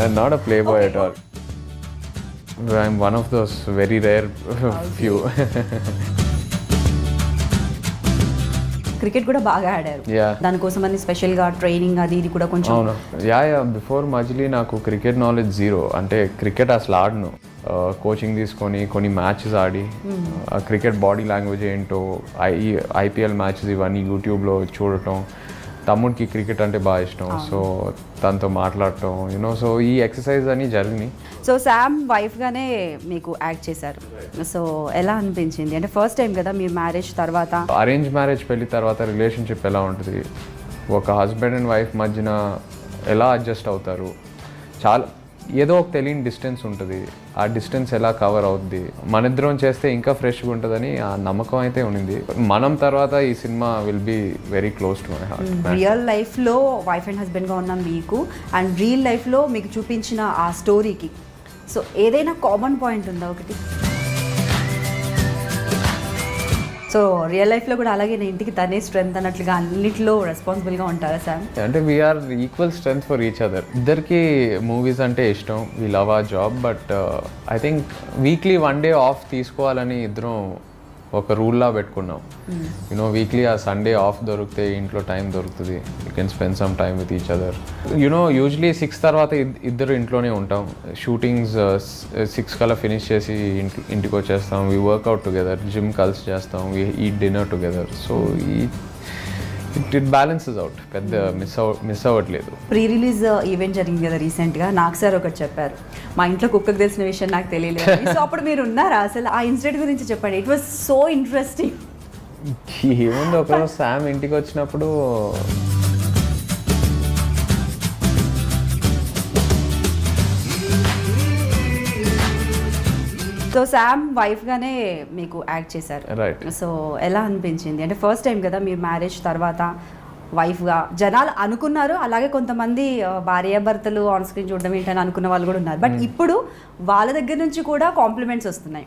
I'm not a playboy at all. I'm one of those very rare few. Cricket కూడా బాగా ఆడారు. Yeah. దానికోసం అని స్పెషల్గా ట్రైనింగ్ అది ఇది కూడా కొంచెం. అవును యా బిఫోర్ మజిలీ నాకు క్రికెట్ నాలెడ్జ్ జీరో. అంటే క్రికెట్ అసలు ఆడను. కోచింగ్ తీసుకొని కొన్ని మ్యాచెస్ ఆడి క్రికెట్ బాడీ లాంగ్వేజ్ ఏంటో ఐపీఎల్ మ్యాచెస్ ఇవన్నీ యూట్యూబ్లో చూడటం. తమ్ముడికి క్రికెట్ అంటే బాగా ఇష్టం, సో తనతో మాట్లాడటం సో ఈ ఎక్సర్సైజ్ అని జరిగినాయి. సో శామ్ వైఫ్గానే మీకు యాక్ట్ చేశారు. సో ఎలా అనిపించింది? అంటే ఫస్ట్ టైం కదా మీ మ్యారేజ్ తర్వాత. అరేంజ్ మ్యారేజ్ పెళ్లి తర్వాత రిలేషన్షిప్ ఎలా ఉంటుంది, ఒక హస్బెండ్ అండ్ వైఫ్ మధ్యన ఎలా అడ్జస్ట్ అవుతారు, చాలా ఏదో ఒక తెలియని డిస్టెన్స్ ఉంటుంది. ఆ డిస్టెన్స్ ఎలా కవర్ అవుద్ది, మన ఇద్దరం చేస్తే ఇంకా ఫ్రెష్గా ఉంటుందని ఆ నమ్మకం అయితే ఉండింది. మనం తర్వాత ఈ cinema will be very close to my heart. Real లైఫ్లో వైఫ్ అండ్ హస్బెండ్గా ఉన్న మీకు అండ్ రియల్ లైఫ్లో మీకు చూపించిన ఆ స్టోరీకి సో ఏదైనా కామన్ పాయింట్ ఉందా ఒకటి? సో రియల్ లైఫ్లో కూడా అలాగే నేను ఇంటికి తనే స్ట్రెంత్ అన్నట్లుగా అన్నిట్లో రెస్పాన్సిబుల్గా ఉంటారా సార్? అంటే we are equal strength for each other. ఇద్దరికి మూవీస్ అంటే ఇష్టం, we love our job. But I think weekly 1 day off తీసుకోవాలని ఇద్దరం ఒక రూల్లా పెట్టుకున్నాం. వీక్లీ ఆ సండే ఆఫ్ దొరికితే ఇంట్లో టైం దొరుకుతుంది, you can spend some time with each other. Usually 6 తర్వాత ఇద్దరు ఇంట్లోనే ఉంటాం. షూటింగ్స్ 6 కల్లా ఫినిష్ చేసి ఇంటికి వచ్చేస్తాం. వీ వర్క్అవుట్ టుగెదర్, జిమ్ కలిసి చేస్తాం, we eat dinner together. So it balances out, పెద్ద మిస్ అవ్వట్లేదు. ప్రీ రిలీజ్ ఈవెంట్ జరిగింది కదా రీసెంట్గా, నాకు సార్ ఒకటి చెప్పారు, మా ఇంట్లో కుక్కకు తెలిసిన విషయం నాకు తెలియలేదు. సో అప్పుడు మీరు ఉన్నారా అసలు? ఆ ఇన్సిడెంట్ గురించి చెప్పండి. It was so interesting. ఏముంది, ఒకరోజు శామ్ ఇంటికి వచ్చినప్పుడు సో శామ్ వైఫ్గానే మీకు యాక్ట్ చేశారు. రైట్. సో ఎలా అనిపించింది? అంటే ఫస్ట్ టైం కదా మీ మ్యారేజ్ తర్వాత వైఫ్గా జనాలు అనుకున్నారు, అలాగే కొంతమంది భార్యాభర్తలు ఆన్ స్క్రీన్ చూడడం ఏంటని అనుకున్న వాళ్ళు కూడా ఉన్నారు. బట్ ఇప్పుడు వాళ్ళ దగ్గర నుంచి కూడా కాంప్లిమెంట్స్ వస్తున్నాయి.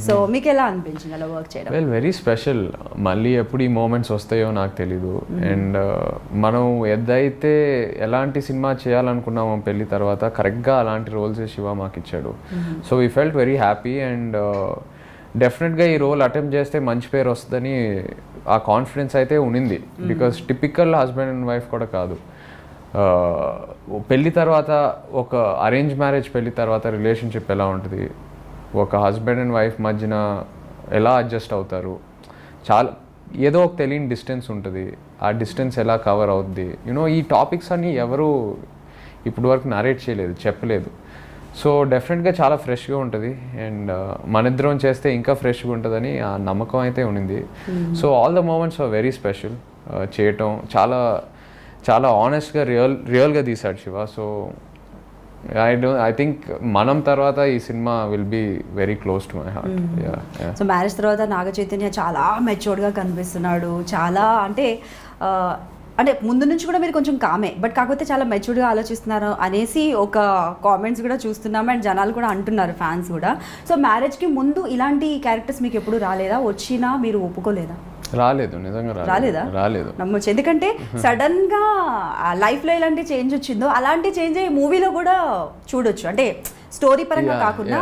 సో మీకు ఎలా అనిపించింది అలా వర్క్ చేయడం? Well, very special. మళ్ళీ ఎప్పుడు ఈ మూమెంట్స్ వస్తాయో నాకు తెలీదు. అండ్ మనం ఏదైతే ఎలాంటి సినిమా చేయాలనుకున్నామో పెళ్లి తర్వాత కరెక్ట్గా అలాంటి రోల్స్ శివ మాకు ఇచ్చాడు. So we felt very happy. And డెఫినెట్గా ఈ రోల్ అటెంప్ట్ చేస్తే మంచి పేరు వస్తుందని ఆ కాన్ఫిడెన్స్ అయితే ఉన్నింది. Because typical husband and wife కూడా కాదు. పెళ్ళి తర్వాత ఒక అరేంజ్ మ్యారేజ్ పెళ్ళి తర్వాత రిలేషన్షిప్ ఎలా ఉంటుంది, ఒక హస్బెండ్ అండ్ వైఫ్ మధ్యన ఎలా అడ్జస్ట్ అవుతారు, చాలా ఏదో ఒక తెలియని డిస్టెన్స్ ఉంటుంది. ఆ డిస్టెన్స్ ఎలా కవర్ అవుద్ది, ఈ టాపిక్స్ అన్నీ ఎవరు ఇప్పటి వరకు నరేట్ చేయలేదు, చెప్పలేదు. సో డెఫినెట్గా చాలా ఫ్రెష్గా ఉంటుంది. అండ్ మన ఇద్దరం చేస్తే ఇంకా ఫ్రెష్గా ఉంటుందని ఆ నమ్మకం అయితే ఉన్నింది. So all the moments are very special. చేయటం చాలా చాలా ఆనెస్ట్గా రియల్గా తీశాడు శివ. సో ఐ థింక్ మనం తర్వాత ఈ cinema will be very close to my heart. So marriage తర్వాత నాగ చైతన్య చాలా మెచ్యూర్డ్గా కనిపిస్తున్నాడు. చాలా అంటే ముందు నుంచి కూడా మీరు కొంచెం కామే, బట్ కాకపోతే చాలా మెచ్యూర్డ్గా ఆలోచిస్తున్నారు అనేసి ఒక కామెంట్స్ కూడా చూస్తున్నాం. అండ్ జనాలు కూడా అంటున్నారు, ఫ్యాన్స్ కూడా. సో మ్యారేజ్కి ముందు ఇలాంటి క్యారెక్టర్స్ మీకు ఎప్పుడు రాలేదా? వచ్చినా మీరు ఒప్పుకోలేదా? రాలేదు, నిజంగా రాలేదు. నమ్మొచ్చు, ఎందుకంటే సడన్ గా లైఫ్ లో ఎలాంటి చేంజ్ వచ్చిందో అలాంటి చేంజ్ ఈ మూవీలో కూడా చూడొచ్చు. అంటే స్టోరీ పరంగా కాకుండా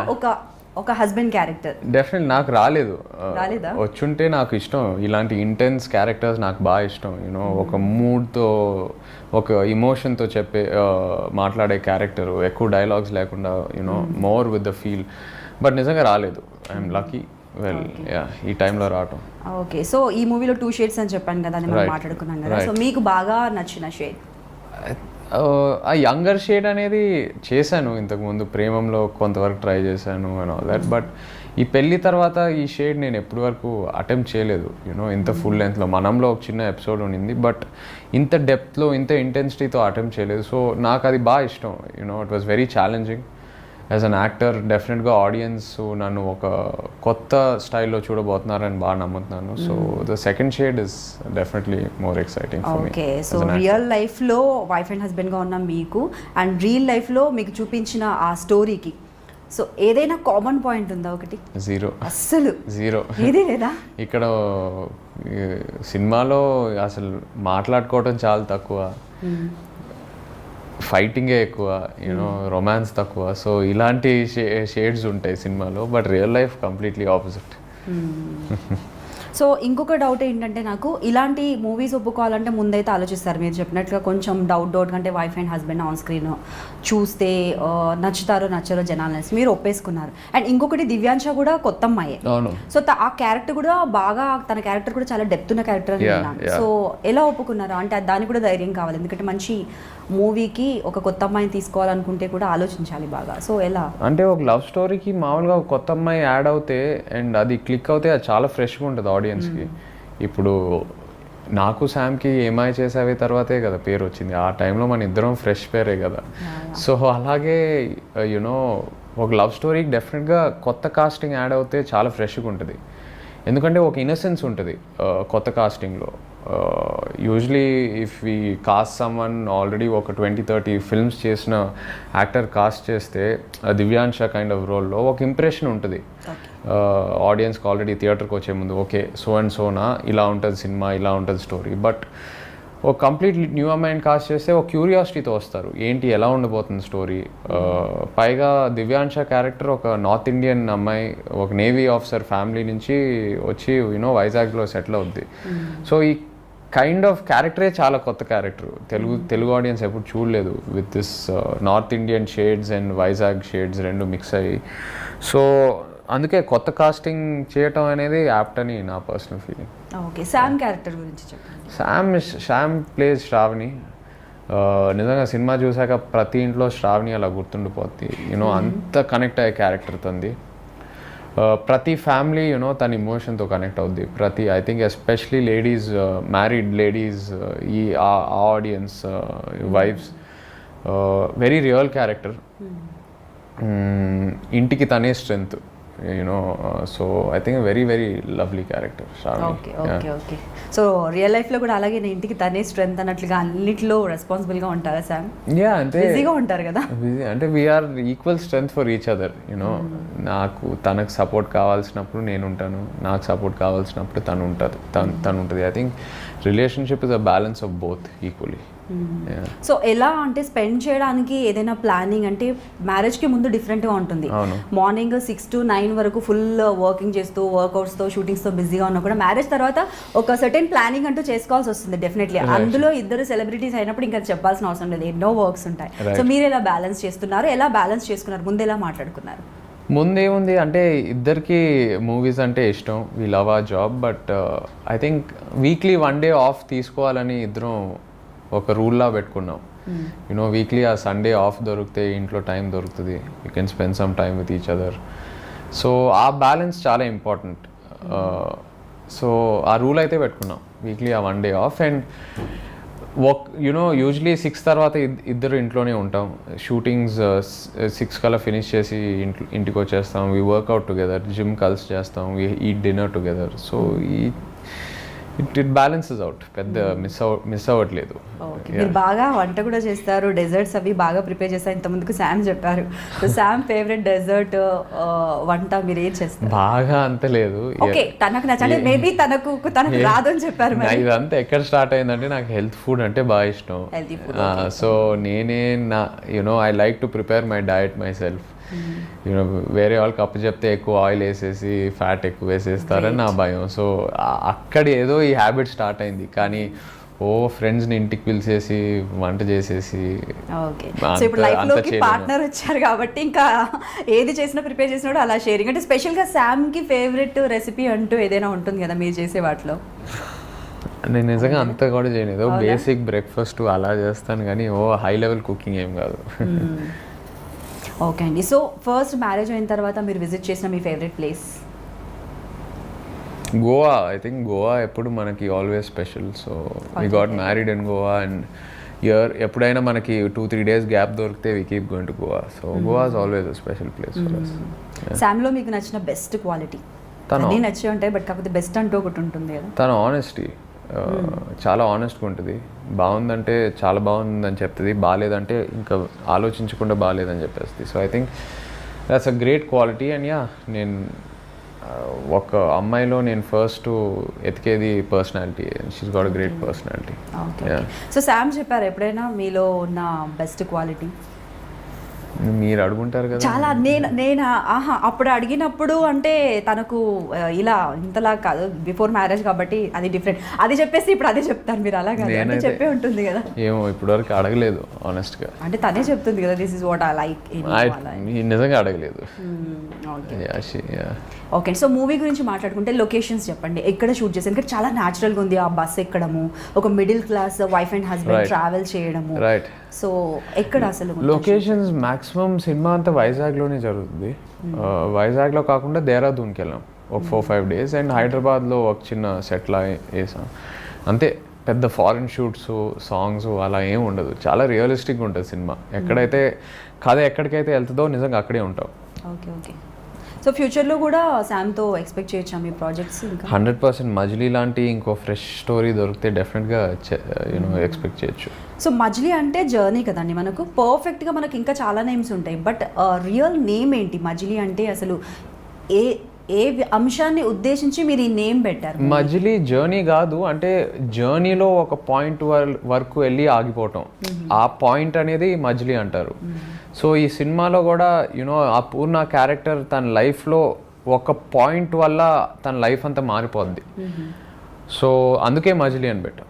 ఒక హస్బెండ్ క్యారెక్టర్. డెఫినెట్లీ నాకు రాలేదా? వచ్చుంటే నాకు ఇష్టం. ఇలాంటి ఇంటెన్స్ క్యారెక్టర్స్ నాకు బాగా ఇష్టం. ఒక మూడ్తో, ఒక ఇమోషన్తో మాట్లాడే క్యారెక్టర్, ఎక్కువ డైలాగ్స్ లేకుండా more with the feel. But నిజంగా రాలేదు. I'm lucky. వెల్, ఈ టైంలో రావటం. ఓకే. సో ఈ మూవీలో 2 షేడ్స్ అని చెప్పాను కదా, మనం మాట్లాడుకున్నాం కదా. సో మీకు బాగా నచ్చిన షేడ్? ఆ యంగర్ షేడ్ అనేది చేశాను ఇంతకుముందు, ప్రేమంలో కొంతవరకు ట్రై చేశాను అండ్ ఆల్ దట్. బట్ ఈ పెళ్ళి తర్వాత ఈ షేడ్ నేను ఎప్పటి వరకు అటెంప్ట్ చేయలేదు. ఇంత ఫుల్ లెంత్లో. మనంలో ఒక చిన్న ఎపిసోడ్ ఉండింది, బట్ ఇంత డెప్త్లో, ఇంత ఇంటెన్సిటీతో అటెంప్ట్ చేయలేదు. సో నాకు అది బాగా ఇష్టం. It was very challenging as an actor. డెఫినెట్గా ఆడియన్స్ నన్ను ఒక కొత్త స్టైల్లో చూడబోతున్నారని బాగా నమ్ముతున్నాను. So the second shade is definitely more exciting for me. Okay. So real లైఫ్లో వైఫ్ అండ్ హస్బెండ్గా ఉన్న మీకు అండ్ రియల్ లైఫ్లో మీకు చూపించిన ఆ స్టోరీకి సో ఏదైనా కామన్ పాయింట్ ఉందా ఒకటి? జీరో. అస్సలు జీరో. ఏది లేదా? ఇక్కడ సినిమాలో అసలు మాట్లాడుకోవటం చాలా తక్కువ. ఫైటింగే ఎక్కువ, యూనో రొమాన్స్ తక్కువ. సో ఇలాంటి షేడ్స్ ఉంటాయి సినిమాలో, but real life completely opposite. So ఇంకొక డౌట్ ఏంటంటే, నాకు ఇలాంటి మూవీస్ ఒప్పుకోవాలంటే ముందైతే ఆలోచిస్తారు మీరు చెప్పినట్లుగా, కొంచెం డౌట్ కంటే wife and husband on screen చూస్తే నచ్చుతారో నచ్చరో జనాలని మీరు ఒప్పేసుకున్నారు. అండ్ ఇంకొకటి దివ్యాంశ కూడా కొత్త అమ్మాయే. అవును. సో ఆ క్యారెక్టర్ కూడా బాగా, తన క్యారెక్టర్ కూడా చాలా డెప్త్ ఉన్న క్యారెక్టర్ అని విన్నాను. సో ఎలా ఒప్పుకున్నారు అంటే దానికి కూడా ధైర్యం కావాలి, ఎందుకంటే మంచి మూవీకి ఒక కొత్త అమ్మాయిని తీసుకోవాలనుకుంటే కూడా ఆలోచించాలి బాగా. సో ఎలా అంటే ఒక లవ్ స్టోరీకి మామూలుగా ఒక కొత్త అమ్మాయి యాడ్ అవుతే అండ్ అది క్లిక్ అవుతే అది చాలా ఫ్రెష్గా ఉంటుంది ఆడియన్స్కి. ఇప్పుడు నాకు శామ్కి ఏమై చేసావే తర్వాతే కదా పేరు వచ్చింది, ఆ టైంలో మన ఇద్దరం ఫ్రెష్ పేరే కదా. సో అలాగే యునో ఒక లవ్ స్టోరీకి డెఫినెట్గా కొత్త కాస్టింగ్ యాడ్ అవుతే చాలా ఫ్రెష్గా ఉంటుంది, ఎందుకంటే ఒక ఇన్నసెన్స్ ఉంటుంది కొత్త కాస్టింగ్లో. Usually if we cast someone already ఒక 20-30 ఫిల్మ్స్ చేసిన యాక్టర్ కాస్ట్ చేస్తే దివ్యాంశ కైండ్ ఆఫ్ రోల్లో ఒక ఇంప్రెషన్ ఉంటుంది ఆడియన్స్కి ఆల్రెడీ థియేటర్కి వచ్చే ముందు. ఓకే సో అండ్ సోనా ఇలా ఉంటుంది సినిమా, ఇలా ఉంటుంది స్టోరీ. బట్ ఒక కంప్లీట్ న్యూ అమ్మాయిని కాస్ట్ చేస్తే ఒక క్యూరియాసిటీతో వస్తారు, ఏంటి ఎలా ఉండబోతుంది స్టోరీ. పైగా దివ్యాంశ క్యారెక్టర్ ఒక నార్త్ ఇండియన్ అమ్మాయి, ఒక నేవీ ఆఫీసర్ ఫ్యామిలీ నుంచి వచ్చి యూనో వైజాగ్లో సెటిల్ అవుద్ది. సో ఈ కైండ్ ఆఫ్ క్యారెక్టరే చాలా కొత్త క్యారెక్టర్, తెలుగు ఆడియన్స్ ఎప్పుడు చూడలేదు, with this north Indian shades and Vizag shades రెండు మిక్స్ అయ్యి. సో అందుకే కొత్త కాస్టింగ్ చేయటం అనేది యాప్ట్ అని నా personal feeling. Okay, Sam character గురించి చెప్పండి. Sam plays Shravani. నిజంగా సినిమా చూసాక ప్రతి ఇంట్లో శ్రావణి అలా గుర్తుండిపోద్ది, యూనో అంత కనెక్ట్ అయ్యే క్యారెక్టర్ తంది. ప్రతి ఫ్యామిలీ యూనో తన ఇమోషన్తో కనెక్ట్ అవుద్ది. I think especially ladies, married ladies, ఈ audience wives, very real character. ఇంటికి తనే strength, you know. So I think very very lovely character Shravani. Okay okay okay. So real లైఫ్లో కూడా అలాగే ఇంటికి తనే స్ట్రెంగ్త్ అన్నట్లుగా అన్నిట్లో రెస్పాన్సిబుల్గా ఉంటారా శామ్? అంతే, బిజీగా ఉంటారు కదా. అంటే we are equal strength for each other, you know. నాకు తనకు సపోర్ట్ కావాల్సినప్పుడు నేను ఉంటాను, నాకు సపోర్ట్ కావాల్సినప్పుడు తను ఉంటుంది. I think relationship is a balance of both equally. So ఎలా అంటే స్పెండ్ చేయడానికి ఏదైనా ప్లానింగ్ అంటే మ్యారేజ్కి ముందు డిఫరెంట్గా ఉంటుంది. మార్నింగ్ 6 to 9 వరకు ఫుల్ వర్కింగ్ చేస్తూ వర్కౌట్స్తో షూటింగ్స్తో బిజీగా ఉన్నా కూడా మ్యారేజ్ తర్వాత ఒక సర్టెన్ ప్లానింగ్ అంటూ చేసుకోవాల్సి వస్తుంది డెఫినెట్లీ. అందులో ఇద్దరు సెలబ్రిటీస్ అయినప్పుడు ఇంకా చెప్పాల్సిన అవసరం లేదు, ఎన్నో వర్క్స్ ఉంటాయి. సో మీరు ఎలా బ్యాలెన్స్ చేస్తున్నారు, ఎలా బ్యాలెన్స్ చేసుకున్నారు, ముందు ఎలా మాట్లాడుకున్నారు? ముందేముంది అంటే ఇద్దరికి మూవీస్ అంటే ఇష్టం, we love our job. But I think weekly 1 day off తీసుకోవాలని ఇద్దరం ఒక రూల్లా పెట్టుకున్నాం. యూనో వీక్లీ ఆ సండే ఆఫ్ దొరికితే ఇంట్లో టైం దొరుకుతుంది, you can spend some time with each other. So ఆ బ్యాలెన్స్ చాలా ఇంపార్టెంట్. సో ఆ రూల్ అయితే పెట్టుకున్నాం, వీక్లీ ఆ 1 day of. And you know usually 6 తర్వాత ఇద్దరు ఇంట్లోనే ఉంటాం. షూటింగ్స్ 6 కల్లా ఫినిష్ చేసి ఇంటికి వచ్చేస్తాం. వీ వర్క్అవుట్ టుగెదర్, జిమ్ కలిసి చేస్తాం, we eat dinner together. So it balances out, పెద్ద మిస్ అవ్వట్లేదు. మీరు బాగా వంట కూడా చేస్తారు, డెజర్ట్స్ అవి బాగా ప్రిపేర్ చేస్తారు, ఇంతకుముందుకు శామ్ చెప్పారు. సో శామ్ ఫేవరెట్ డెజర్ట్ వంట మీరు ఏం చేస్తారు? బాగా అంత లేదు, ఓకే తనకు నచ్చండి, మేబీ తనకు రాదు అని చెప్పారు. ఇదంతా ఎక్కడ స్టార్ట్ అయిందంటే నాకు హెల్త్ ఫుడ్ అంటే బాగా ఇష్టం. సో నేనే you know I like to prepare my diet my self. You know వేరే వాళ్ళకి అప్పు చెప్తే ఎక్కువ ఆయిల్ వేసేసి ఫ్యాట్ ఎక్కువ వేసేస్తారని నా భయం. సో అక్కడ ఏదో ఈ హ్యాబిట్ స్టార్ట్ అయింది. కానీ ఫ్రెండ్స్ని ఇంటికి పిలిచేసి వంట చేసేసి, పార్ట్నర్ వచ్చారు కాబట్టి ఇంకా ఏది చేసినా ప్రిపేర్ చేసినా అలా షేరింగ్. అంటే స్పెషల్గా శామ్కి ఫేవరెట్ రెసిపీ అంటూ ఏదైనా ఉంటుంది కదా మీరు చేసే వాటిలో? నేను నిజంగా అంతా కూడా చేయలేదు, బేసిక్ బ్రేక్ఫాస్ట్ అలా చేస్తాను కానీ హై లెవెల్ కుకింగ్ ఏం కాదు. ఓకే అండి. సో ఫస్ట్ మ్యారేజ్ అయిన తర్వాత మీరు విజిట్ చేసిన మీ favourite place? Goa. I think Goa ఎప్పుడు మనకి always special. So we got married in Goa and ఎప్పుడైనా మనకి 2-3 days గ్యాప్ దొరికితే we keep going to Goa. So Goa is always a special place for us. శామ్లో మీకు నచ్చిన బెస్ట్ క్వాలిటీ? అన్నీ నచ్చే ఉంటాయి బట్ కాకపోతే బెస్ట్ అంటూ ఒకటి ఉంటుంది కదా. తన ఆనెస్టీ, చాలా ఆనెస్ట్గా ఉంటుంది. బాగుందంటే చాలా బాగుందని చెప్తుంది, బాగాలేదంటే ఇంకా ఆలోచించకుండా బాగాలేదని చెప్పేస్తుంది. So I think that's a great quality. And నేను ఒక అమ్మాయిలో నేను ఫస్ట్ ఎతికేది personality. She's got a great personality. Okay. So Sam చెప్పారు ఎప్పుడైనా మీలో ఉన్న బెస్ట్ క్వాలిటీ? మీరు అడుగుంటారు కదా. చాలా నేను అప్పుడు అడిగినప్పుడు అంటే తనకు ఇలా ఇంతలా కాదు, బిఫోర్ మ్యారేజ్ కాబట్టి అది డిఫరెంట్. అది చెప్పేసి ఇప్పుడు అదే చెప్తారు మీరు, అలా కాదు అంటే చెప్పే ఉంటుంది కదా. ఏమో ఇప్పటివరకు అడగలేదు ఆనెస్ట్గా. అంటే తనే చెప్తుంది కదా, this is what I like. నిజంగా అడగలేదు. ఓకే. సో మూవీ గురించి మాట్లాడుకుంటే లొకేషన్స్ చెప్పండి, ఎక్కడ షూట్ చేశారు? ఎందుకంటే చాలా న్యాచురల్గా ఉంది, ఆ బస్ ఎక్కడము, ఒక middle class wife and husband travel చేయడము. రైట్. సో ఎక్కడ అసలు లొకేషన్స్ మ్యాక్సిమం సినిమా అంతా వైజాగ్లోనే జరుగుతుంది. వైజాగ్లో కాకుండా దేహరాదూన్కి వెళ్ళాం ఒక 4-5 days, అండ్ హైదరాబాద్లో ఒక చిన్న సెట్లా వేసాం అంతే. పెద్ద ఫారిన్ షూట్స్, సాంగ్స్ అలా ఏం ఉండదు. చాలా రియలిస్టిక్గా ఉంటుంది సినిమా. ఎక్కడైతే కథ ఎక్కడికైతే వెళ్తుందో నిజంగా అక్కడే ఉంటాం. Okay okay. సో ఫ్యూచర్లో కూడా శామ్తో ఎక్స్పెక్ట్ చేయొచ్చా మీ ప్రాజెక్ట్స్? ఇంకా 100% మజిలీ లాంటి ఇంకో ఫ్రెష్ స్టోరీ దొరికితే డెఫినెట్గా ఎక్స్పెక్ట్ చేయొచ్చు. సో మజిలీ అంటే జర్నీ కదండి మనకు, పర్ఫెక్ట్గా మనకి ఇంకా చాలా నేమ్స్ ఉంటాయి, బట్ రియల్ నేమ్ ఏంటి మజిలీ అంటే? అసలు ఏ ఏ అంశాన్ని ఉద్దేశించి మీరు ఈ నేమ్ పెట్టారు? మజిలీ జర్నీ కాదు, అంటే జర్నీలో ఒక పాయింట్ వరకు వెళ్ళి ఆగిపోవటం, ఆ పాయింట్ అనేది మజిలీ అంటారు. సో ఈ సినిమాలో కూడా ఆ పూర్ణ క్యారెక్టర్ తన లైఫ్లో ఒక పాయింట్ వల్ల తన లైఫ్ అంతా మారిపోద్ది. సో అందుకే మజిలీ అని పెట్టాం.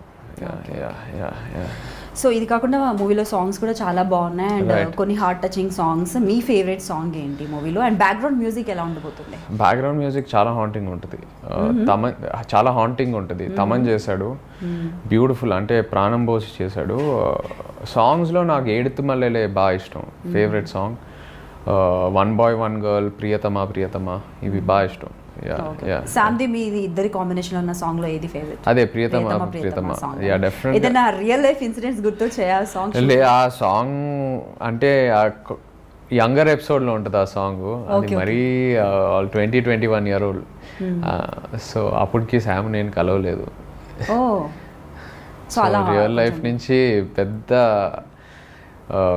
సో ఇది కాకుండా మూవీలో సాంగ్స్ కూడా చాలా బాగున్నాయి, అండ్ కొన్ని హార్ట్ టచింగ్ సాంగ్స్. మీ ఫేవరెట్ సాంగ్ ఏంటి మూవీలో? అండ్ బ్యాక్గ్రౌండ్ మ్యూజిక్ ఎలా ఉండబోతుంది? బ్యాక్గ్రౌండ్ మ్యూజిక్ చాలా హాంటింగ్ ఉంటుంది. చాలా హాంటింగ్ ఉంటుంది. తమన్ చేశాడు, బ్యూటిఫుల్, అంటే ప్రాణం పోసి చేశాడు. సాంగ్స్లో నాకు ఏడుతు మల్లెలే బాగా ఇష్టం, ఫేవరెట్ సాంగ్. 1 Boy 1 Girl, ప్రియతమా ప్రియతమా, ఇవి బాగా ఇష్టం. శామ్ది మీది ఇద్దరి కాంబినేషన్ ఉన్న సాంగ్ లో ఏది ఫేవరెట్? అదే ప్రియతమా ప్రియతమా. Yeah definitely. ఏదైనా రియల్ లైఫ్ ఇన్సిడెంట్స్ గుర్తొచ్చాయి ఆ సాంగ్? ఆ సాంగ్ అంటే యంగర్ ఎపిసోడ్ లో ఉంటుంది ఆ సాంగ్. అది మరీ 20-21 year old. సో అప్పటికి శామ్ నేను కలవలేదు. సో రియల్ లైఫ్ నుంచి పెద్ద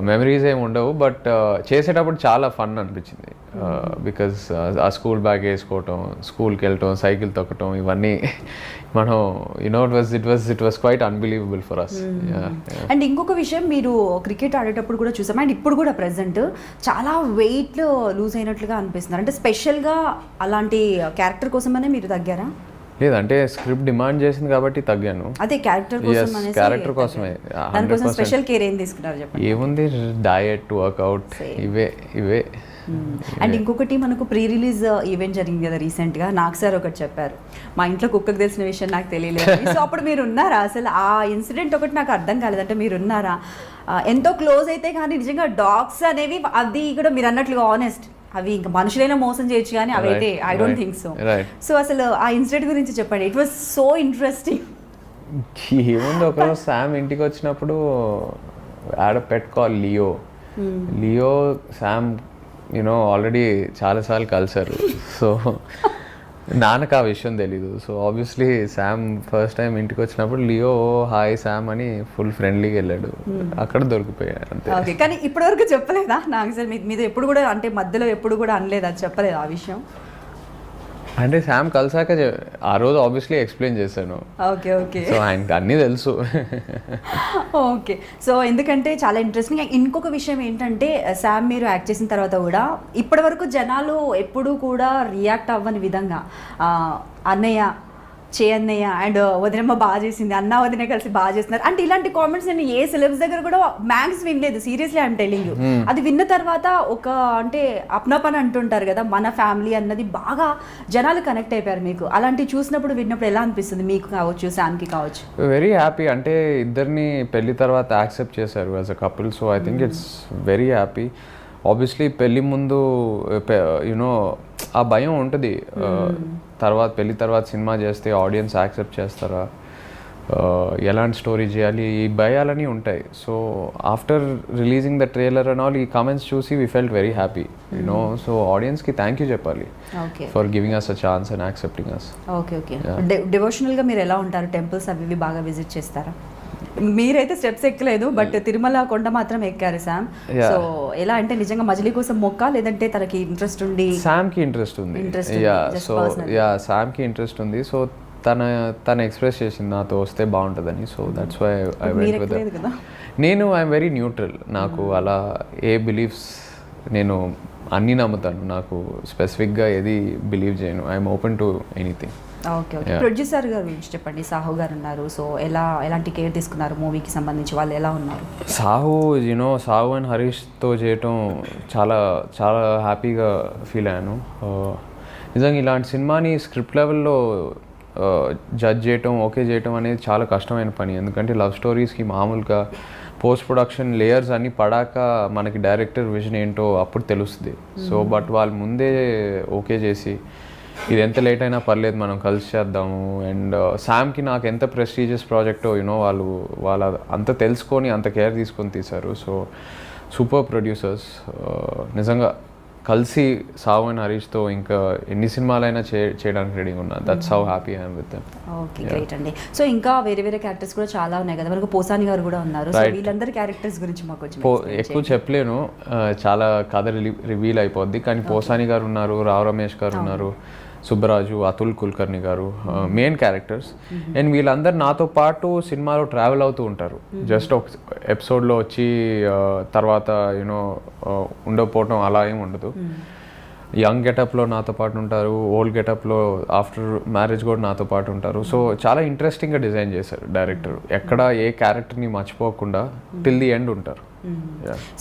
మెమరీస్ ఏమి ఉండవు, బట్ చేసేటప్పుడు చాలా ఫన్ అనిపించింది. బికాజ్ ఆ స్కూల్ బ్యాగ్ వేసుకోవటం, స్కూల్కి వెళ్ళటం, సైకిల్ తొక్కటం, ఇవన్నీ మనం it was quite unbelievable for us. And ఇంకొక విషయం, మీరు క్రికెట్ ఆడేటప్పుడు కూడా చూసాం, అండ్ ఇప్పుడు కూడా ప్రెసెంట్ చాలా వెయిట్ లూజ్ అయినట్లుగా అనిపిస్తున్నారు. అంటే స్పెషల్గా అలాంటి క్యారెక్టర్ కోసమనే మీరు తగ్గారా? లేదంటే స్క్రిప్ట్ డిమాండ్ చేసింది కాబట్టి తగ్గాను. అదే క్యారెక్టర్ కోసమే. దానికోసం స్పెషల్ కేర్ ఏం తీసుకున్నారు చెప్పండి? ఏముంది, డయట్, వర్కౌట్, ఇవే. అండ్ ఇంకొకటి, మనకు ప్రీ రిలీజ్ ఈవెంట్ జరిగింది కదా రీసెంట్గా, నాకు సార్ ఒకటి చెప్పారు, మా ఇంట్లో కుక్కకు తెలిసిన విషయం నాకు తెలియలేదు. సో అప్పుడు మీరు ఉన్నారా? అసలు ఆ ఇన్సిడెంట్ ఒకటి నాకు అర్థం కాలేదంటే మీరు ఉన్నారా? ఎంతో క్లోజ్ అయితే కానీ నిజంగా డాగ్స్ అనేవి, అది కూడా మీరు అన్నట్లుగా ఆనెస్ట్, అవి ఇంకా మనుషులైనా మోసం చేయొచ్చు కానీ అవి అయితే I don't think so. So అసలు ఆ ఇన్సిడెంట్ గురించి చెప్పండి, ఇట్ వాస్ సో ఇంట్రెస్టింగ్. ఏముంది, ఒకరోజు శామ్ ఇంటికి వచ్చినప్పుడు యాడ్ పెట్ కాల్ లియో శామ్ ఆల్రెడీ చాలాసార్లు కలిసారు. సో నాన్నకు ఆ విషయం తెలీదు. So obviously Sam first time ఇంటికి వచ్చినప్పుడు లియో హాయ్ శామ్ అని ఫుల్ ఫ్రెండ్లీగా వెళ్ళాడు, అక్కడ దొరికిపోయాడు అంతే. ఓకే, కానీ ఇప్పటివరకు చెప్పలేదా నాకు సార్ మీద ఎప్పుడు కూడా, అంటే మధ్యలో ఎప్పుడు కూడా అనలేదు, అది చెప్పలేదు ఆ విషయం? అంటే శామ్ కలిసాక ఆ రోజు ఆబ్వియస్లీ ఎక్స్ప్లెయిన్ చేశాను. Okay okay. సో ఆయనకి అన్నీ తెలుసు. ఓకే. సో ఎందుకంటే చాలా ఇంట్రెస్టింగ్. ఇంకొక విషయం ఏంటంటే, శామ్ మీరు యాక్ట్ చేసిన తర్వాత కూడా ఇప్పటి వరకు జనాలు ఎప్పుడూ కూడా రియాక్ట్ అవ్వని విధంగా అన్నయ్య, అన్నయ్య అండ్ వదినమ్మ బాగా చేసింది, అన్న వదిన కలిసి బాగా చేస్తున్నారు అంటే ఇలాంటి కామెంట్స్ నేను ఏ సెలబ్స్ దగ్గర కూడా మ్యాక్స్ వినలేదు. Seriously I'm telling you. అది విన్న తర్వాత ఒక అంటే అప్నాపని అంటుంటారు కదా, మన ఫ్యామిలీ అన్నది బాగా జనాలు కనెక్ట్ అయిపోయారు మీకు. అలాంటివి చూసినప్పుడు, విన్నప్పుడు ఎలా అనిపిస్తుంది మీకు కావచ్చు, శామ్కి కావచ్చు? Very happy. అంటే ఇద్దరిని పెళ్లి తర్వాత యాక్సెప్ట్ చేశారు as a couple. So I think it's very happy. Obviously పెళ్ళి ముందు ఆ భయం ఉంటుంది, పెళ్లి తర్వాత సినిమా చేస్తే ఆడియన్స్ యాక్సెప్ట్ చేస్తారా, ఎలాంటి స్టోరీ చేయాలి, ఈ భయాలని ఉంటాయి. So after releasing the trailer and all, ఈ కామెంట్స్ చూసి we felt very happy. So ఆడియన్స్కి థ్యాంక్ యూ చెప్పాలి for giving us a chance and accepting us. Okay okay. డివోషనల్గా మీరు ఎలా ఉంటారు? టెంపుల్స్ అవి బాగా విజిట్ చేస్తారా? మీరైతే స్టెప్స్ ఎక్కలేదు బట్ తిరుమల కొండ మాత్రం ఎక్కారు శామ్. Yeah. సో ఎలా అంటే నిజంగా మజిలీ కోసం మొక్క లేదంటే తనకి ఇంట్రెస్ట్ ఉండి శామ్కి ఇంట్రెస్ట్ ఉంది. Interest ఉంది, yeah just so personal. Yeah శామ్కి ఇంట్రెస్ట్ ఉంది. సో తన ఎక్స్ప్రెస్ చేసింది నాతో వస్తే బాగుంటుందని. సో దట్స్ వై ఐ మీరు వెంట్ విత్. ఎక్కలేదు కదా. నేను ఐఎమ్ వెరీ న్యూట్రల్. నాకు అలా ఏ బిలీఫ్స్, నేను అన్నీ నమ్ముతాను. నాకు స్పెసిఫిక్గా ఏది బిలీవ్ చేయను. I'm open to anything. Okay okay. Producer గారు గురించి చెప్పండి. సాహు గారు ఉన్నారు. సో ఎలాంటి కేర్ తీసుకున్నారు మూవీకి సంబంధించి, వాళ్ళు ఎలా ఉన్నారు? సాహు అండ్ హరీష్తో చేయటం చాలా చాలా హ్యాపీగా ఫీల్ అయ్యాను. నిజంగా ఇలాంటి సినిమాని స్క్రిప్ట్ లెవెల్లో జడ్జ్ చేయటం, ఓకే చేయటం అనేది చాలా కష్టమైన పని. ఎందుకంటే లవ్ స్టోరీస్కి మామూలుగా పోస్ట్ ప్రొడక్షన్ లేయర్స్ అన్నీ పడాక మనకి డైరెక్టర్ విజన్ ఏంటో అప్పుడు తెలుస్తుంది. సో బట్ వాళ్ళు ముందే ఓకే చేసి ఇది ఎంత లేట్ అయినా పర్లేదు మనం కలిసి చేద్దాము. అండ్ శామ్కి నాకు ఎంత ప్రెస్టీజియస్ ప్రాజెక్టో వాళ్ళ అంత తెలుసుకొని అంత కేర్ తీసుకొని తీశారు. So super producers. నిజంగా కలిసి సాహు అండ్ హరీష్తో ఇంకా ఎన్ని సినిమాలైనా చేయడానికి రెడీగా ఉన్నా. That's how happy I'm with them. Okay great అండి. సో ఇంకా వేరే వేరే క్యారెక్టర్స్ కూడా చాలా ఉన్నాయి కదా, మనకు పోసాని గారు కూడా ఉన్నారు. సో వీళ్ళందరి క్యారెక్టర్స్ గురించి మాకు కొంచెం ఎక్కువ చెప్పలేను, చాలా కథ రివీల్ అయిపోద్ది. కానీ పోసాని గారు ఉన్నారు, రావు రమేష్ గారు ఉన్నారు, సుబ్బరాజు, అతుల్ కుల్కర్ణి గారు మెయిన్ క్యారెక్టర్స్. అండ్ వీళ్ళందరూ నాతో పాటు సినిమాలో ట్రావెల్ అవుతూ ఉంటారు. జస్ట్ ఒక ఎపిసోడ్లో వచ్చి తర్వాత ఉండకపోవటం అలా ఏమి ఉండదు. యంగ్ గెటప్లో నాతో పాటు ఉంటారు, ఓల్డ్ గెటప్లో ఆఫ్టర్ మ్యారేజ్ కూడా నాతో పాటు ఉంటారు. సో చాలా ఇంట్రెస్టింగ్గా డిజైన్ చేశారు డైరెక్టర్. ఎక్కడ ఏ క్యారెక్టర్ని మర్చిపోకుండా టిల్ ది ఎండ్ ఉంటారు.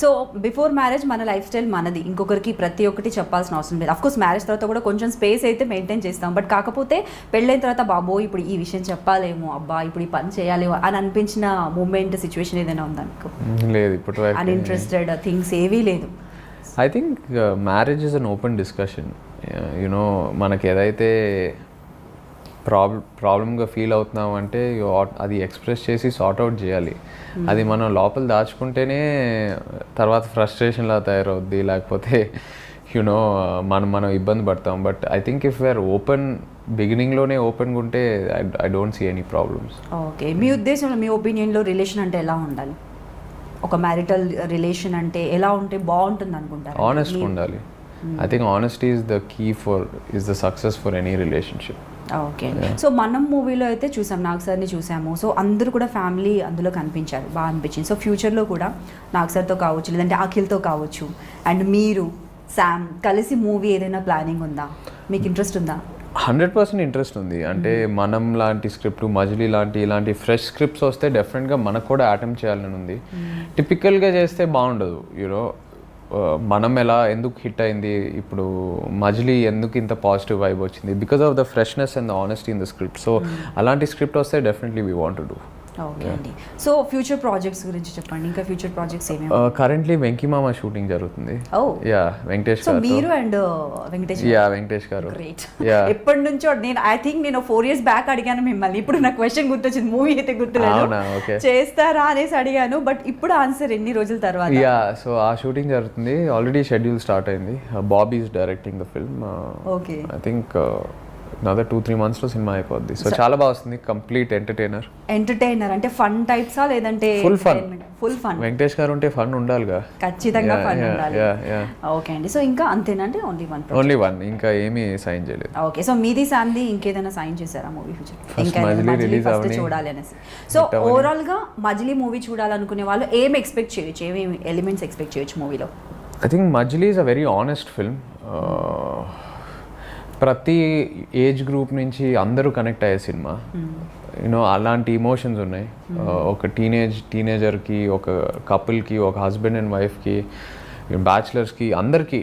సో బిఫోర్ మ్యారేజ్ మన లైఫ్ స్టైల్ మనది, ఇంకొకరికి ప్రతి ఒక్కటి చెప్పాల్సిన అవసరం లేదు. అఫ్కోర్స్ మ్యారేజ్ తర్వాత కూడా కొంచెం స్పేస్ అయితే మెయింటైన్ చేస్తాం. బట్ కాకపోతే పెళ్ళైన తర్వాత బాబో ఇప్పుడు ఈ విషయం చెప్పాలేమో, అబ్బా ఇప్పుడు ఈ పని చేయాలేమో అని అనిపించిన మూమెంట్, సిచ్యువేషన్ ఏదైనా ఉందా మీకు? లేదు, ఇప్పుడు అన్ఇంట్రెస్టెడ్ థింగ్స్ ఏవీ లేదు. I think marriage is an open discussion. మనకి ఏదైతే ప్రాబ్లమ్గా ఫీల్ అవుతున్నాం అంటే అది ఎక్స్ప్రెస్ చేసి సార్ట్ అవుట్ చేయాలి. అది మనం లోపల దాచుకుంటేనే తర్వాత ఫ్రస్ట్రేషన్లా తయారవుద్ది, లేకపోతే మనం ఇబ్బంది పడతాం. But I think if we are open, బిగినింగ్లోనే ఓపెన్గా ఉంటే I don't see any problems. Okay, మీ ఉద్దేశంలో, మీ ఒపీనియన్లో రిలేషన్ అంటే ఎలా ఉండాలి? ఒక మ్యారిటల్ రిలేషన్ అంటే ఎలా ఉంటే బాగుంటుంది అనుకుంటారు? ఆనెస్ట్గా ఉండాలి. I think honesty is the success for any relationship. Okay. So మనం మూవీలో అయితే చూసాం, నాగ్ సార్ని చూసాము. సో అందరూ కూడా ఫ్యామిలీ అందులో కనిపించారు, బాగా అనిపించింది. సో ఫ్యూచర్లో కూడా నాగ్ సార్తో కావచ్చు, లేదంటే అఖిల్తో కావచ్చు, అండ్ మీరు శామ్ కలిసి మూవీ ఏదైనా ప్లానింగ్ ఉందా? మీకు ఇంట్రెస్ట్ ఉందా? 100% ఇంట్రెస్ట్ ఉంది. అంటే మనం లాంటి స్క్రిప్ట్, మజిలీ ఇలాంటి ఫ్రెష్ స్క్రిప్ట్స్ వస్తే డెఫినెట్గా మనకు కూడా అటెంప్ట్ చేయాలని ఉంది. టిపికల్గా చేస్తే బాగుండదు. మనం ఎందుకు హిట్ అయింది, ఇప్పుడు మజిలీ ఎందుకు ఇంత పాజిటివ్ వైబ్ వచ్చింది, because of the freshness and the honesty in the script. So అలాంటి స్క్రిప్ట్ వస్తే definitely we want to do. Okay అండి. సో ఫ్యూచర్ ప్రాజెక్ట్స్ గురించి చెప్పండి. ఇంకా ఫ్యూచర్ ప్రాజెక్ట్స్ ఏమేమి? కరెంట్లీ వెంకీమామ షూటింగ్ జరుగుతుంది. యా, వెంకటేష్ గారు. మీరు అండ్ వెంకటేష్? యా, వెంకటేష్ గారు. గ్రేట్. ఎప్పటి నుంచో నేను 4 years బ్యాక్ అడిగాను మిమ్మల్ని. ఇప్పుడు నాకు క్వశ్చన్ గుర్తొచ్చింది, మూవీ అయితే గుర్తులేదు, చేస్తారా అనేసి అడిగాను. బట్ ఇప్పుడు ఆన్సర్ ఎన్ని రోజుల తర్వాత? యా, సో ఆ షూటింగ్ జరుగుతుంది. ఆల్రెడీ షెడ్యూల్ స్టార్ట్ అయింది. Bobby is directing the film. Okay. I think another 2-3 months లో సినిమా అయిపోద్ది. సో చాలా బాగా వస్తుంది. కంప్లీట్ ఎంటర్టైనర్ అంటే ఫన్ టైప్సా లేదంటే ఫుల్ ఫన్? వెంకటేష్ గారు ఉంటే ఫన్ ఉండాలిగా, ఖచ్చితంగా ఫన్ ఉండాలి. ఓకే అండి. సో ఇంకా అంతేనంటే ఓన్లీ వన్, ఇంకా ఏమీ సైన్ చేయలేదు. ఓకే. సో మీది శామ్ది ఇంకేదైనా సైన్ చేశారా మూవీ ఫ్యూచర్? ఇంకా మజిలీ ఫస్ట్ చూడాలి అనేసి. సో ఓవరాల్ గా మజిలీ మూవీ చూడాలనుకునే వాళ్ళు ఏం ఎక్స్పెక్ట్ చేయొచ్చు, ఏమేమి ఎలిమెంట్స్ ఎక్స్పెక్ట్ చేయొచ్చు మూవీలో? I think Majili is a very honest film. ప్రతి ఏజ్ గ్రూప్ నుంచి అందరూ కనెక్ట్ అయ్యే సినిమా. అలాంటి ఇమోషన్స్ ఉన్నాయి. ఒక టీనేజర్కి, ఒక కపుల్కి, ఒక హస్బెండ్ అండ్ వైఫ్కి, బ్యాచిలర్స్కి, అందరికీ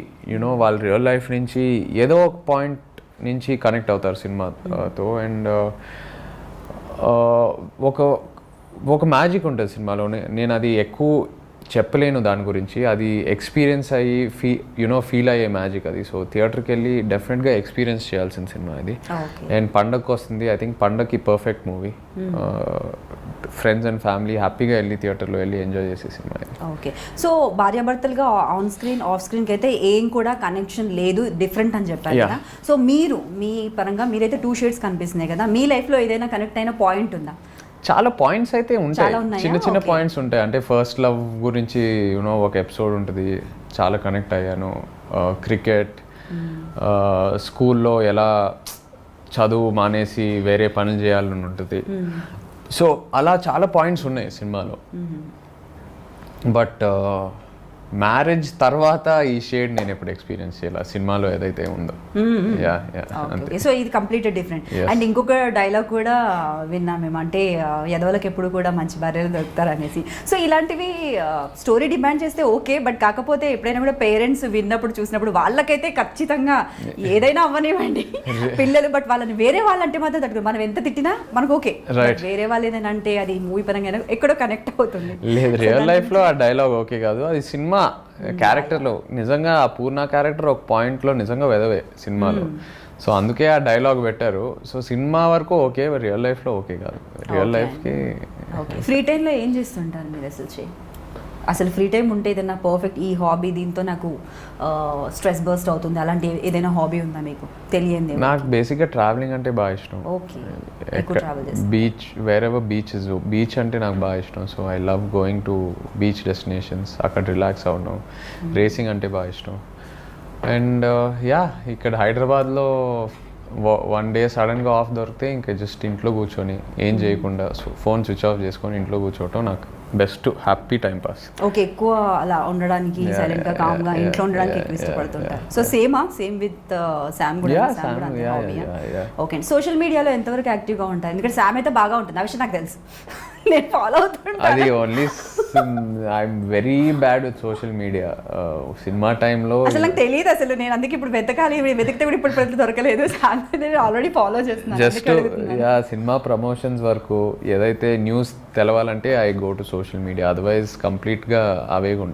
వాళ్ళ రియల్ లైఫ్ నుంచి ఏదో ఒక పాయింట్ నుంచి కనెక్ట్ అవుతారు సినిమాతో. అండ్ ఒక మ్యాజిక్ ఉంటుంది సినిమాలోనే. నేను అది ఎక్కువ చెప్పలేను దాని గురించి, అది ఎక్స్పీరియన్స్ అయ్యి ఫీల్ అయ్యే మ్యాజిక్ అది. సో థియేటర్కి వెళ్ళి డెఫినెట్గా ఎక్స్పీరియన్స్ చేయాల్సిన సినిమా ఇది. అండ్ పండగకి వస్తుంది. ఐ థింక్ పండగకి perfect movie. Friends and family హ్యాపీగా వెళ్ళి థియేటర్లో వెళ్ళి ఎంజాయ్ చేసే సినిమా ఇది. ఓకే. సో భార్యాభర్తలుగా ఆన్ స్క్రీన్, ఆఫ్ స్క్రీన్కి అయితే ఏం కూడా కనెక్షన్ లేదు, డిఫరెంట్ అని చెప్పారు కదా. సో మీ పరంగా మీరైతే 2 shades కనిపిస్తున్నాయి కదా, మీ లైఫ్లో ఏదైనా కనెక్ట్ అయిన పాయింట్ ఉందా? చాలా పాయింట్స్ అయితే ఉంటాయి, చాలా ఉన్నాయా? చిన్న చిన్న Okay. పాయింట్స్ ఉంటాయి. అంటే ఫస్ట్ లవ్ గురించి యూనో ఒక ఎపిసోడ్ ఉంటుంది, చాలా కనెక్ట్ అయ్యాను. క్రికెట్, స్కూల్లో ఎలా చదువు మానేసి వేరే పనులు చేయాలని ఉంటుంది. సో అలా చాలా పాయింట్స్ ఉన్నాయి సినిమాలో. బట్ మ్యారేజ్ తర్వాత ఈ షేడ్ నేను ఎప్పుడు ఎక్స్పీరియన్స్ చేయాలి సినిమాలో ఏదైతే ఉందో. యా అంతే. సో ఇది కంప్లీట్ డిఫరెంట్. Yes. అండ్ ఇంకొక డైలాగ్ కూడా విన్నాం మేము, అంటే ఎదవలకు ఎప్పుడు కూడా మంచి భార్యలు దొరుకుతారు అనేసి. సో ఇలాంటివి స్టోరీ డిమాండ్ చేస్తే ఓకే, బట్ కాకపోతే ఎప్పుడైనా కూడా పేరెంట్స్ విన్నప్పుడు చూసినప్పుడు వాళ్ళకైతే ఖచ్చితంగా ఏదైనా అవ్వనివ్వండి పిల్లలు, బట్ వాళ్ళని వేరే వాళ్ళంటే మాత్రం తట్టుకో, మనం ఎంత తిట్టినా మనకు ఓకే. Right. వేరే వాళ్ళు ఏదైనా అంటే అది మూవీ పరంగా ఎక్కడో కనెక్ట్ అవుతుంది. లేదు, రియల్ లైఫ్లో ఆ డైలాగ్ ఓకే కాదు, అది సినిమా క్యారెక్టర్లో నిజంగా ఆ పూర్ణ క్యారెక్టర్ ఒక పాయింట్లో నిజంగా వెదవే సినిమాలో. సో అందుకే ఆ డైలాగ్ పెట్టారు. సో సినిమా వరకు ఓకే, రియల్ లైఫ్లో ఓకే కాదు. రియల్ లైఫ్కి ఓకే. ఫ్రీ టైంలో ఏం చేస్తుంటారు మీరు అసలు ఫ్రీ టైం ఉంటే ఏదైనా పర్ఫెక్ట్ ఈ హాబీ దీంతో నాకు స్ట్రెస్ బర్స్ట్ అవుతుంది అలాంటి ఏదైనా హాబీ ఉందా మీకు తెలియంది? నాకు బేసిక్గా ట్రావెలింగ్ అంటే బాగా ఇష్టం. ఓకే, ఎక్కువ ట్రావెల్ చేస్తాను. బీచ్, వేరెవర్ బీచ్ అంటే నాకు బాగా ఇష్టం. So I love going to beach destinations, అక్కడ రిలాక్స్ అవ్వడం. రేసింగ్ అంటే బాగా ఇష్టం. అండ్ యా, ఇక్కడ హైదరాబాద్లో వన్ డే సడన్గా ఆఫ్ దొరికితే ఇంకా జస్ట్ ఇంట్లో కూర్చొని ఏం చేయకుండా ఫోన్ స్విచ్ ఆఫ్ చేసుకొని ఇంట్లో కూర్చోవటం నాకు best happy time pass. Okay, ఎక్కువ అలా ఉండడానికి సైలెంట్ గా కామ్ గా ఇంట్లో ఉండడానికి ఎక్కువ ఇష్టపడుతుంటారు. సో సేమ్ విత్ శామ్ కూడా. ఓకే, సోషల్ మీడియాలో ఎంతవరకు యాక్టివ్ గా ఉంటారు? ఎందుకంటే శామ్ అయితే బాగా ఉంటుంది, ఆ విషయం నాకు తెలుసు, నేను ఫాలో అవుతుంటాను. అది only I'm very bad with social media. Cinema టైంలో అసలు నాకు తెలియదు, అసలు నేను అందుకే ఇప్పుడు వెతకాలి, వెతికితే కూడా ఇప్పుడు దొరకలేదు. శామ్ నేను ఆల్రెడీ ఫాలో చేస్తున్నాను. జస్ట్ సినిమా ప్రమోషన్స్ వరకు ఏదైతే న్యూస్ తెలవాలంటే I go to social media, otherwise కంప్లీట్గా అవే ఉంటాయి.